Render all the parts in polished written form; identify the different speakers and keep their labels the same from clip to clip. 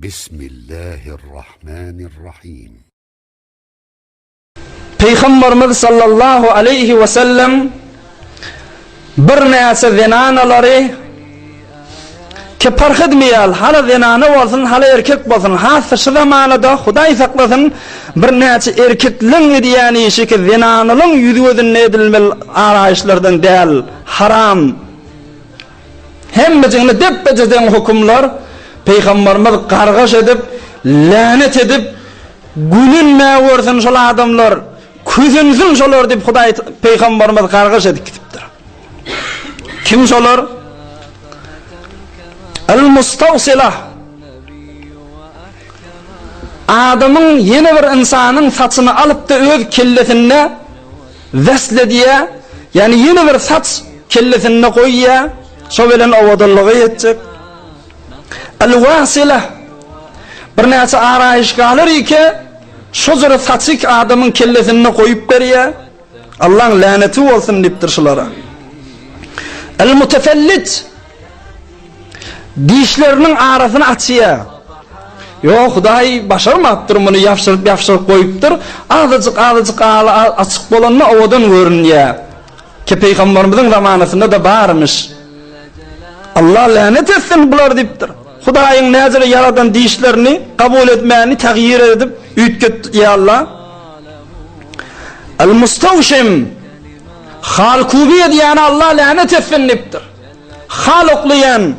Speaker 1: بسم الله الرحمن الرحيم.
Speaker 2: Peygamberimiz sallallahu aleyhi ve sellem bir näse zinanaları ki fark etmeyal, hala zinana olsun, hala erkek olsun, hası şu zamanada Huday saklasın, bir näse erkekliğin ediyani işi ki zinanalığın yüzüvözün edilmeli arayışlardan değil, haram. Hemmecini deppeceden hukumlar Peygamberimiz kargaş edip, lanet edip, gülünme versin şol adamlar, küzünsün şolar dip Huday Peygamberimiz kargaş edip gitipdir. Kim şolar? El-Mustavsilah. Adamın yeni bir insanın saçını alıp da öz kellesine vesle diye, yani yeni bir saç kellesine koyuya, şo bilen ovadallığı yetecek. El-Vasilah. Bir näse arayışgalar ike, şozara saçık adamın kellesine koyup beriye, Allah'ın laneti olsun diptir şulara. El-Mutefellit. Dişlerinin arasını açıya. Yok, Huday başarmaptır bunu, yapşırıp koyuptur. Azıcık açık bolanma ovadan görünüyor. Ki Peygamberimizin zamanısında da varmış. Allah lanet etsin bular diptir. Hudayın nazarı yaradan dişlerini kabul etmeyeni tağyir edip ütket ya Allah. El-Mustavşim. Halkubiyet yani Allah lanet etsin diptir. Halıklayan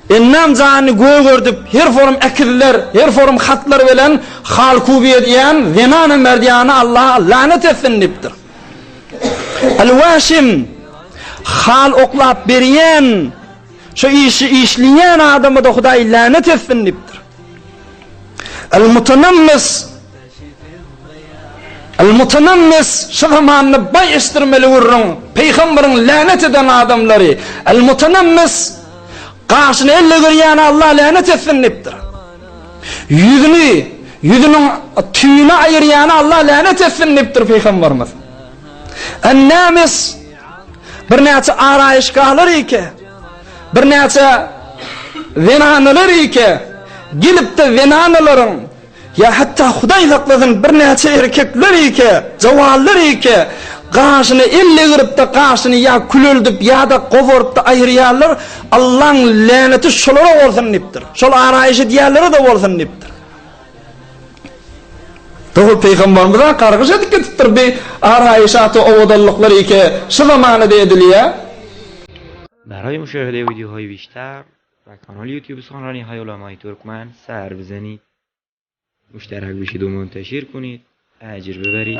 Speaker 2: İnnam zani gördüp her form ekirler, her form hatlar bilen halkubi diyen zinanın merdiyanı Allah lanet etsin diptir. El-Vaşim. Hal oklap beriyen, şu işi işleyen adamı da Huday lanet etsin diptir. El-Mutanammis. El-Mutanammis şu zamanını bayıştırmeli vurun. Peygamberin lanet eden adamları. El-Mutanammis karşını elle görüyen Allah lanet etsin diptir. Yüzünün tüyünü ayıryan Allah lanet etsin diptir Peygamberimiz. En-Namis. Bir näse arayışgahlar ike, bir näse zinanalar ike, gelip de zinanaların, ya hatta Huday saklasın bir näse erkekler ike, zavallar ike, karşını elle girip de karşını ya külüldüp ya da kovurup da ayırıyarlar, Allah'ın laneti şolara olsun diptir. Şol arayışı diyarları da olsun diptir. Doğru Peygamberimizden kargış edip getiptir bir arayışatı ovadallıkları ike şu zamanı ediliyor.
Speaker 3: برای مشاهده ویدیوهای بیشتر و کانال یوتیوب سخنرانی های علمای ترکمن سر بزنید، مشترک بشید و منتشر کنید، اجر ببرید.